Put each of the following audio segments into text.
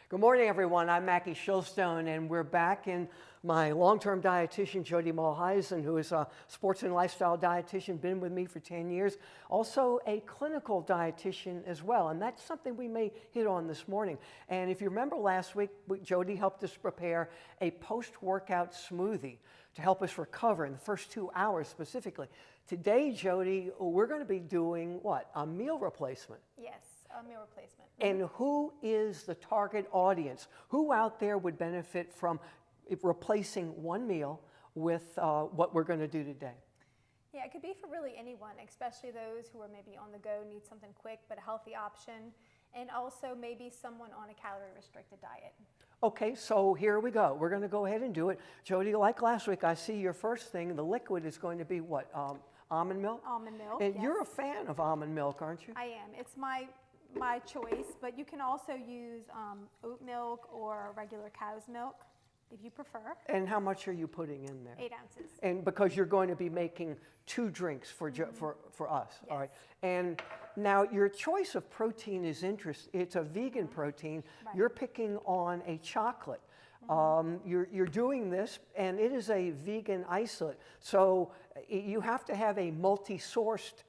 Good morning, everyone. I'm Mackie Shilstone, and we're back in my long-term dietitian, Jody Mulheisen, who is a sports and lifestyle dietitian, been with me for 10 years, also a clinical dietitian as well, and that's something we may hit on this morning. And if you remember last week, Jody helped us prepare a post-workout smoothie to help us recover in the first 2 hours specifically. Today, Jody, we're going to be doing what? A meal replacement. Yes, a meal replacement. And who is the target audience? Who out there would benefit from replacing one meal with what we're going to do today? Yeah, it could be for really anyone, especially those who are maybe on the go, need something quick but a healthy option, and also maybe someone on a calorie-restricted diet. Okay, so here we go. We're going to go ahead and do it. Jody, like last week, I see your first thing, the liquid is going to be what? Almond milk? Almond milk, And yes. you're a fan of almond milk, aren't you? I am. It's my choice, but you can also use oat milk or regular cow's milk if you prefer. And how much are you putting in there? 8 ounces. And because you're going to be making 2 drinks for us, Yes. all right? And now your choice of protein is interesting. It's a vegan protein. Right. You're picking on a chocolate. You're doing this, and it is a vegan isolate. So you have to have a multi-sourced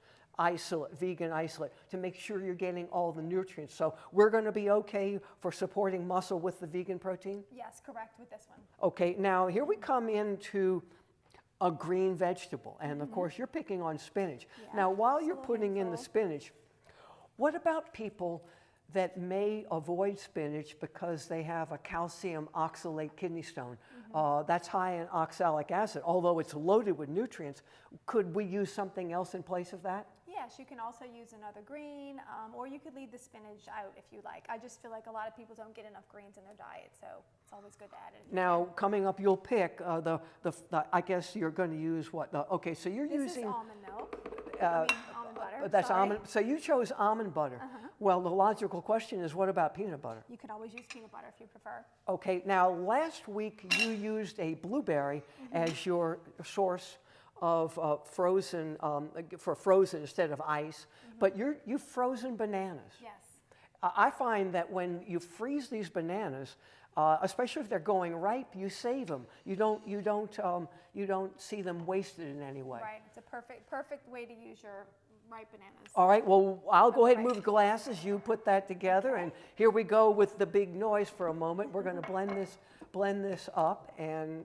vegan isolate to make sure you're getting all the nutrients. So we're going to be okay for supporting muscle with the vegan protein? Yes, correct with this one. Okay, now here we come into a green vegetable, and of course you're picking on spinach. Yeah, Now while just a you're little putting in the handful. spinach, what about people that may avoid spinach because they have a calcium oxalate kidney stone? That's high in oxalic acid, although it's loaded with nutrients. Could we use something else in place of that? Yes, you can also use another green, or you could leave the spinach out if you like. I just feel like a lot of people don't get enough greens in their diet, so it's always good to add it. Now, coming up, you'll pick I guess you're going to use what? Okay, so you're This using... is almond milk. Almond butter. That's sorry. almond. So you chose almond butter. Well, the logical question is, what about peanut butter? You can always use peanut butter if you prefer. Okay, now last week you used a blueberry as your source of frozen, for frozen instead of ice, but you've frozen bananas. Yes. I find that when you freeze these bananas, especially if they're going ripe, you save them. You don't see them wasted in any way. Right. It's a perfect way to use your ripe bananas. All right, well, I'll go ahead and move glasses. You put that together, and here we go with the big noise for a moment. We're going to blend this up, and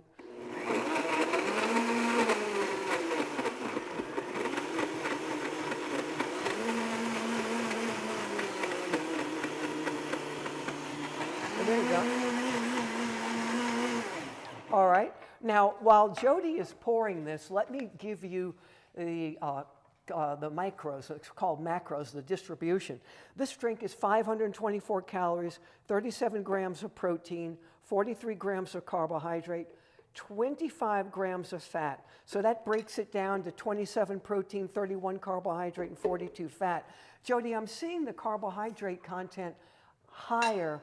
there you go. All right. Now, while Jody is pouring this, let me give you the macros. It's called macros, the distribution. This drink is 524 calories, 37 grams of protein, 43 grams of carbohydrate, 25 grams of fat. So that breaks it down to 27 protein, 31 carbohydrate, and 42 fat. Jody, I'm seeing the carbohydrate content higher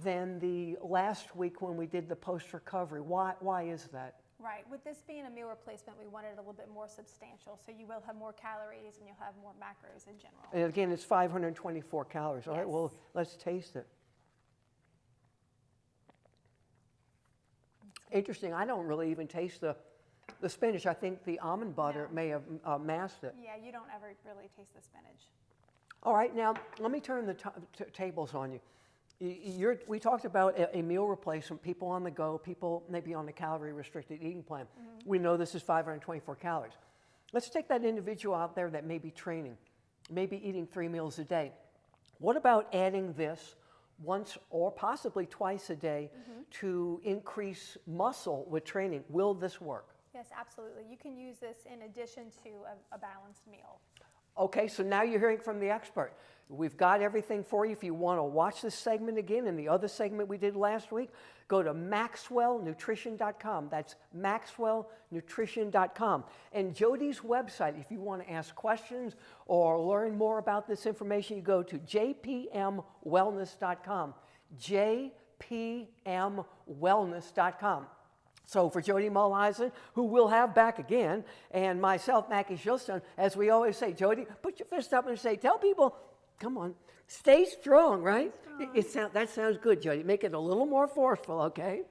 than the last week when we did the post-recovery. Why is that? Right. With this being a meal replacement, we wanted it a little bit more substantial, so you will have more calories and you'll have more macros in general. And again, it's 524 calories. All right, Yes. well, let's taste it. Interesting, I don't really even taste the spinach. I think the almond butter may have masked it. Yeah, you don't ever really taste the spinach. All right, now let me turn the tables on you. We talked about a meal replacement, people on the go, people maybe on a calorie-restricted eating plan. We know this is 524 calories. Let's take that individual out there that may be training, maybe eating 3 meals a day. What about adding this once or possibly twice a day to increase muscle with training? Will this work? Yes, absolutely. You can use this in addition to a balanced meal. Okay, so now you're hearing from the expert. We've got everything for you. If you want to watch this segment again and the other segment we did last week, go to maxwellnutrition.com. That's maxwellnutrition.com. And Jody's website, if you want to ask questions or learn more about this information, you go to jpmwellness.com. jpmwellness.com. So for Jody Mulheisen, who we'll have back again, and myself, Mackie Shilstone, as we always say, Jody, put your fist up and say, tell people, come on, Stay strong, right? Strong. That sounds good, Jody. Make it a little more forceful, okay?